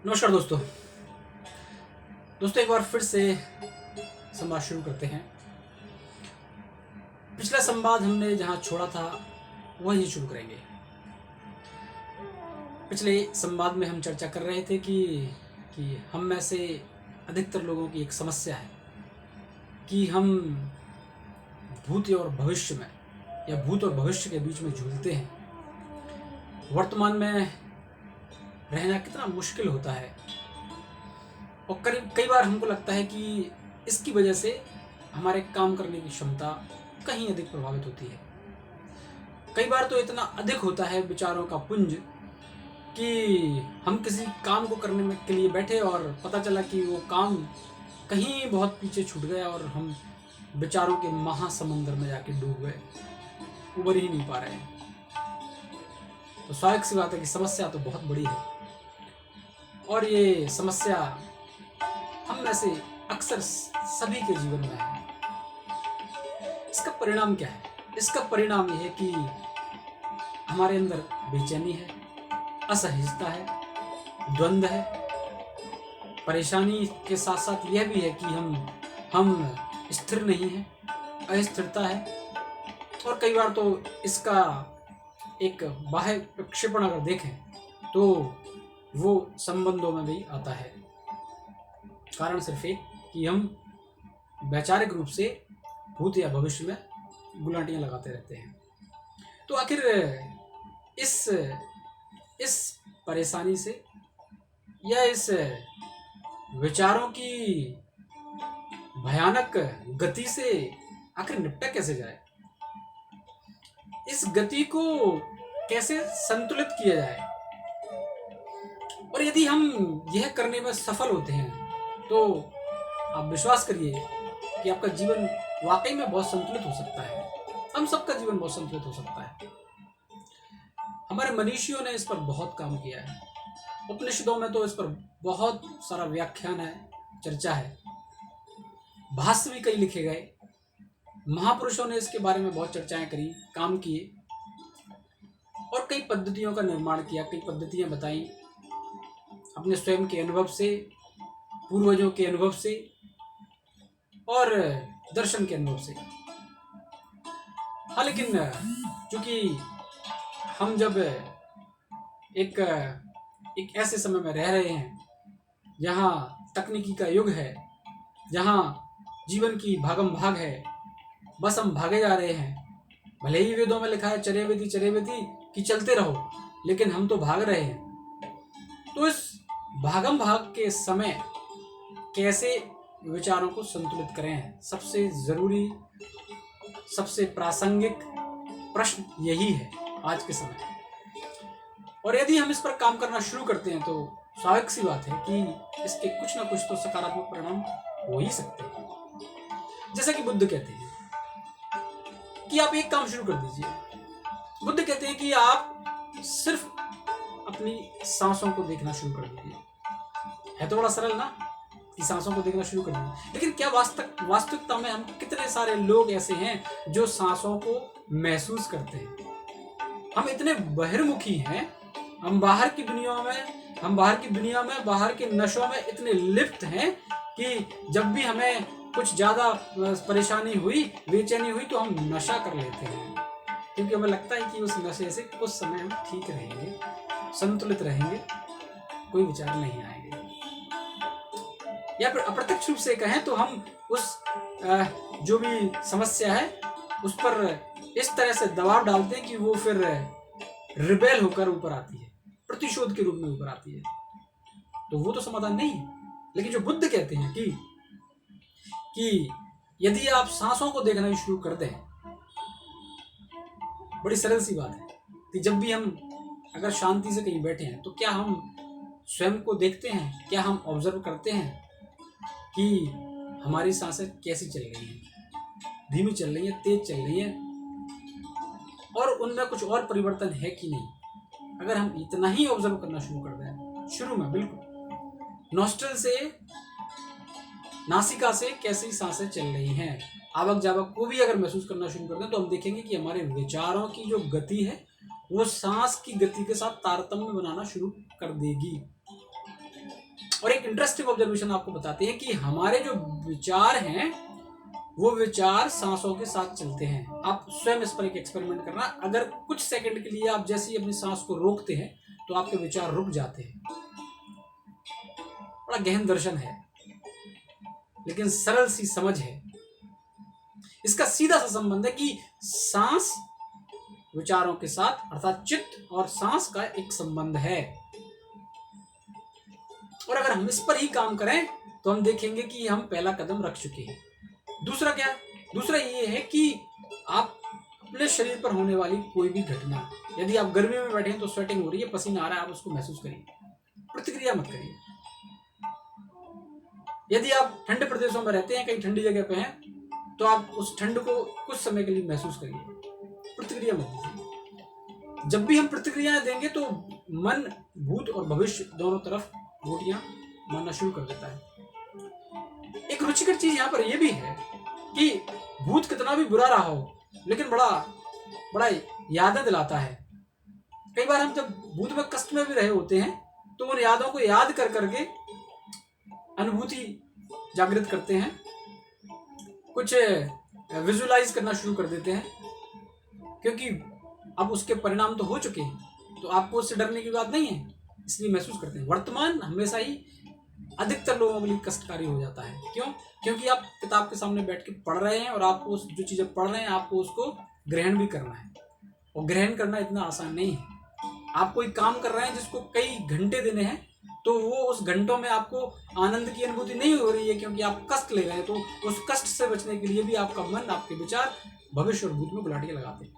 नमस्कार दोस्तों। एक बार फिर से संवाद शुरू करते हैं। पिछला संवाद हमने जहां छोड़ा था वहीं शुरू करेंगे। पिछले संवाद में हम चर्चा कर रहे थे कि हम में से अधिकतर लोगों की एक समस्या है कि हम भूत और भविष्य में या भूत और भविष्य के बीच में झूलते हैं। वर्तमान में रहना कितना मुश्किल होता है और कई बार हमको लगता है कि इसकी वजह से हमारे काम करने की क्षमता कहीं अधिक प्रभावित होती है। कई बार तो इतना अधिक होता है विचारों का पुंज कि हम किसी काम को करने के लिए बैठे और पता चला कि वो काम कहीं बहुत पीछे छूट गया और हम विचारों के महासमुंदर में जाके डूब गए, उबर ही नहीं पा रहे हैं। तो स्वाभाविक सी बात है कि समस्या तो बहुत बड़ी है और ये समस्या हम में से अक्सर सभी के जीवन में है। इसका परिणाम क्या है? इसका परिणाम यह है कि हमारे अंदर बेचैनी है, असहजता है, द्वंद्व है, परेशानी के साथ साथ यह भी है कि हम स्थिर नहीं हैं, अस्थिरता है। और कई बार तो इसका एक बाह्य प्रक्षेपण अगर देखें तो वो संबंधों में भी आता है। कारण सिर्फ एक कि हम वैचारिक रूप से भूत या भविष्य में गुलाटियां लगाते रहते हैं। तो आखिर इस परेशानी से या इस विचारों की भयानक गति से आखिर निपटा कैसे जाए? इस गति को कैसे संतुलित किया जाए? और यदि हम यह करने में सफल होते हैं तो आप विश्वास करिए कि आपका जीवन वाकई में बहुत संतुलित हो सकता है। हम सबका जीवन बहुत संतुलित हो सकता है। हमारे मनीषियों ने इस पर बहुत काम किया है। उपनिषदों में तो इस पर बहुत सारा व्याख्यान है, चर्चा है, भाष्य भी कई लिखे गए। महापुरुषों ने इसके बारे में बहुत चर्चाएं करी, काम किए और कई पद्धतियों का निर्माण किया, कई पद्धतियां बताई अपने स्वयं के अनुभव से, पूर्वजों के अनुभव से और दर्शन के अनुभव से। हाँ, लेकिन चूंकि हम जब एक ऐसे समय में रह रहे हैं जहाँ तकनीकी का युग है, जहाँ जीवन की भागम भाग है, बस हम भागे जा रहे हैं। भले ही वेदों में लिखा है चरे वेदी कि चलते रहो, लेकिन हम तो भाग रहे हैं। तो इस भागम भाग के समय कैसे विचारों को संतुलित करें, सबसे जरूरी, सबसे प्रासंगिक प्रश्न यही है आज के समय। और यदि हम इस पर काम करना शुरू करते हैं तो स्वाभाविक सी बात है कि इसके कुछ ना कुछ तो सकारात्मक परिणाम हो ही सकते हैं। जैसा कि बुद्ध कहते हैं कि आप एक काम शुरू कर दीजिए। बुद्ध कहते हैं कि आप सिर्फ अपनी सांसों को देखना शुरू कर दीजिए। है तो बड़ा सरल ना कि सांसों को देखना शुरू कर दीजिए, लेकिन क्या वास्तविकता में हम कितने सारे लोग ऐसे हैं जो सांसों को महसूस करते हैं? हम इतने बहिर्मुखी हैं, हम बाहर की दुनिया में बाहर के नशों में इतने लिप्त हैं कि जब भी हमें कुछ ज्यादा परेशानी हुई, बेचैनी हुई तो हम नशा कर लेते हैं, क्योंकि हमें लगता है कि उस नशे से कुछ समय हम ठीक रहेंगे, संतुलित रहेंगे, कोई विचार नहीं आएंगे। या फिर अप्रत्यक्ष रूप से कहें तो हम उस जो भी समस्या है उस पर इस तरह से दबाव डालते हैं कि वो फिर रिबेल होकर ऊपर आती है, प्रतिशोध के रूप में ऊपर आती है। तो वो तो समाधान नहीं है। लेकिन जो बुद्ध कहते हैं कि यदि आप सांसों को देखना ही शुरू कर दें, बड़ी सरल सी बात है कि जब भी हम अगर शांति से कहीं बैठे हैं तो क्या हम स्वयं को देखते हैं? क्या हम ऑब्जर्व करते हैं कि हमारी सांसें कैसी चल रही हैं? धीमी चल रही हैं, तेज चल रही हैं, और उनमें कुछ और परिवर्तन है कि नहीं? अगर हम इतना ही ऑब्जर्व करना शुरू कर दें शुरू में, बिल्कुल नॉस्ट्रल से, नासिका से कैसी सांसें चल रही हैं, आवक जावक को भी अगर महसूस करना शुरू कर दें तो हम देखेंगे कि हमारे विचारों की जो गति है वो सांस की गति के साथ तारतम्य बनाना शुरू कर देगी। और एक इंटरेस्टिंग ऑब्जर्वेशन आपको बताते हैं कि हमारे जो विचार हैं वो विचार सांसों के साथ चलते हैं। आप स्वयं इस पर एक एक्सपेरिमेंट करना, अगर कुछ सेकंड के लिए आप जैसे ही अपनी सांस को रोकते हैं तो आपके विचार रुक जाते हैं। बड़ा गहन दर्शन है, लेकिन सरल सी समझ है। इसका सीधा सा संबंध है कि सांस विचारों के साथ अर्थात चित्त और सांस का एक संबंध है। और अगर हम इस पर ही काम करें तो हम देखेंगे कि हम पहला कदम रख चुके हैं। दूसरा क्या? दूसरा ये है कि आप अपने शरीर पर होने वाली कोई भी घटना, यदि आप गर्मी में बैठे हैं तो स्वेटिंग हो रही है, पसीना आ रहा है, आप उसको महसूस करिए, प्रतिक्रिया मत करिए। यदि आप ठंडे प्रदेशों में रहते हैं, कहीं ठंडी जगह पे हैं, तो आप उस ठंड को कुछ समय के लिए महसूस करिए, प्रतिक्रिया मत दीजिए। जब भी हम प्रतिक्रियाएं देंगे तो मन, भूत और भविष्य दोनों तरफ गोटियां मारना शुरू कर देता है। एक रुचिकर चीज यहाँ पर यह भी है कि भूत कितना भी बुरा रहा हो, लेकिन बड़ा यादें दिलाता है। कई बार हम जब भूत में कष्ट में भी रहे होते हैं तो उन यादों को याद कर करके अनुभूति जागृत करते हैं, कुछ विजुलाइज करना शुरू कर देते हैं, क्योंकि अब उसके परिणाम तो हो चुके हैं, तो आपको उससे डरने की बात नहीं है, इसलिए महसूस करते हैं। वर्तमान हमेशा ही अधिकतर लोगों के लिए कष्टकारी हो जाता है। क्यों? क्योंकि आप किताब के सामने बैठ के पढ़ रहे हैं और आपको जो चीजें पढ़ रहे हैं आपको उसको ग्रहण भी करना है, और ग्रहण करना इतना आसान नहीं है। आप कोई काम कर रहे हैं जिसको कई घंटे देने हैं, तो वो उस घंटों में आपको आनंद की अनुभूति नहीं हो रही है, क्योंकि आप कष्ट ले रहे हैं। तो उस कष्ट से बचने के लिए भी आपका मन, आपके विचार भविष्य और भूत में गुलाटियां लगाते हैं।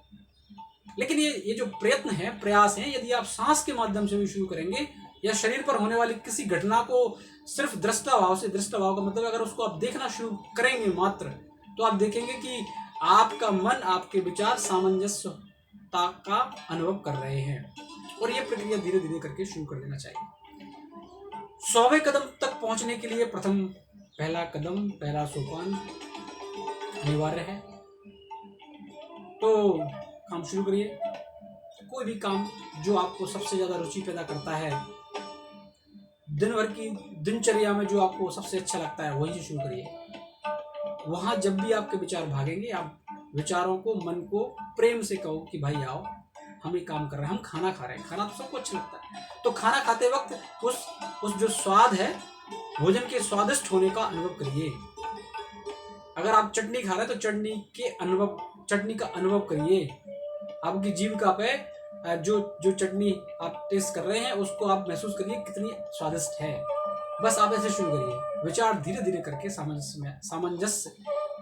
लेकिन ये जो प्रयत्न है, प्रयास है, यदि आप सांस के माध्यम से भी शुरू करेंगे या शरीर पर होने वाली किसी घटना को सिर्फ दृष्टा भाव से, दृष्टा भाव का मतलब अगर उसको आप देखना शुरू करेंगे मात्र, तो आप देखेंगे कि आपका मन, आपके विचार सामंजस्यता का अनुभव कर रहे हैं। और ये प्रक्रिया धीरे धीरे करके शुरू कर देना चाहिए। 100वें कदम तक पहुंचने के लिए पहला कदम, पहला सोपान अनिवार्य है। तो काम शुरू करिए। कोई भी काम जो आपको सबसे ज्यादा रुचि पैदा करता है, दिन भर की दिनचर्या में जो आपको सबसे अच्छा लगता है, वही शुरू करिए। वहां जब भी आपके विचार भागेंगे, आप विचारों को, मन को प्रेम से कहो कि भाई आओ, हम ये काम कर रहे हैं, हम खाना खा रहे हैं। खाना तो सबको अच्छा लगता है, तो खाना खाते वक्त उस जो स्वाद है, भोजन के स्वादिष्ट होने का अनुभव करिए। अगर आप चटनी खा रहे हैं तो चटनी का अनुभव करिए। आपकी जीविका पे जो चटनी आप टेस्ट कर रहे हैं उसको आप महसूस करिए कितनी स्वादिष्ट है। बस आप ऐसे शुरू करिए। विचार धीरे धीरे करके सामंजस्य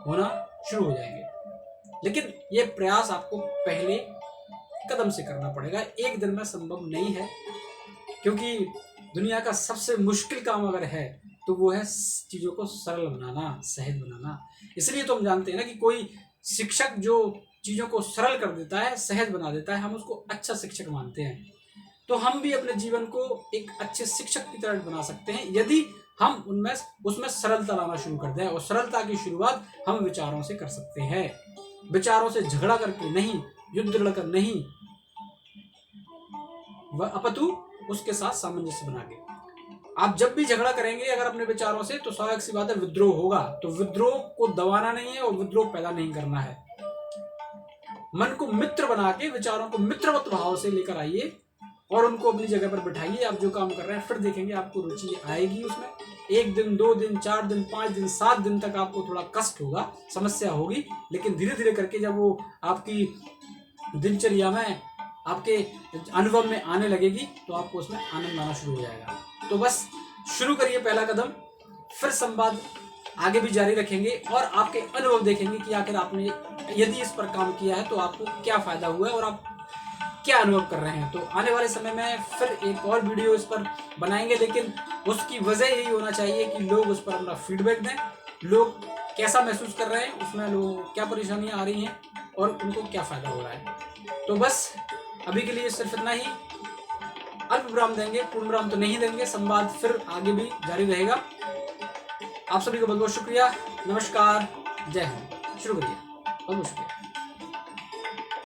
होना शुरू हो जाएंगे। लेकिन ये प्रयास आपको पहले कदम से करना पड़ेगा, एक दिन में संभव नहीं है, क्योंकि दुनिया का सबसे मुश्किल काम अगर है तो वो है चीजों को सरल बनाना, सहज बनाना। इसलिए तो हम जानते हैं ना कि कोई शिक्षक जो चीजों को सरल कर देता है, सहज बना देता है, हम उसको अच्छा शिक्षक मानते हैं। तो हम भी अपने जीवन को एक अच्छे शिक्षक की तरह बना सकते हैं यदि हम उसमें सरलता लाना शुरू कर दें। और सरलता की शुरुआत हम विचारों से कर सकते हैं। विचारों से झगड़ा करके नहीं, युद्ध लड़कर नहीं, अपितु उसके साथ सामंजस्य बना के। आप जब भी झगड़ा करेंगे अगर अपने विचारों से, तो स्वाभाविक सी बात है विद्रोह होगा। तो विद्रोह को दबाना नहीं है और विद्रोह पैदा नहीं करना है। मन को मित्र बना के विचारों को मित्रवत भाव से लेकर आइए और उनको अपनी जगह पर बिठाइए। आप जो काम कर रहे हैं फिर देखेंगे आपको रुचि आएगी उसमें। 1 दिन, 2 दिन, 4 दिन, 5 दिन, 7 दिन तक आपको थोड़ा कष्ट होगा, समस्या होगी, लेकिन धीरे धीरे करके जब वो आपकी दिनचर्या में, आपके अनुभव में आने लगेगी तो आपको उसमें आनंद आना शुरू हो जाएगा। तो बस शुरू करिए पहला कदम, फिर संवाद आगे भी जारी रखेंगे और आपके अनुभव देखेंगे कि आखिर आपने यदि इस पर काम किया है तो आपको क्या फायदा हुआ है और आप क्या अनुभव कर रहे हैं। तो आने वाले समय में फिर एक और वीडियो इस पर बनाएंगे, लेकिन उसकी वजह यही होना चाहिए कि लोग उस पर अपना फीडबैक दें, लोग कैसा महसूस कर रहे हैं, उसमें लोगों को क्या परेशानियां आ रही हैं और उनको क्या फायदा हो रहा है। तो बस अभी के लिए सिर्फ इतना ही। अल्प विराम देंगे, पूर्ण विराम तो नहीं देंगे। संवाद फिर आगे भी जारी रहेगा। आप सभी को बहुत बहुत शुक्रिया। नमस्कार, जय हिंद। शुरू करिए। बहुत बहुत शुक्रिया।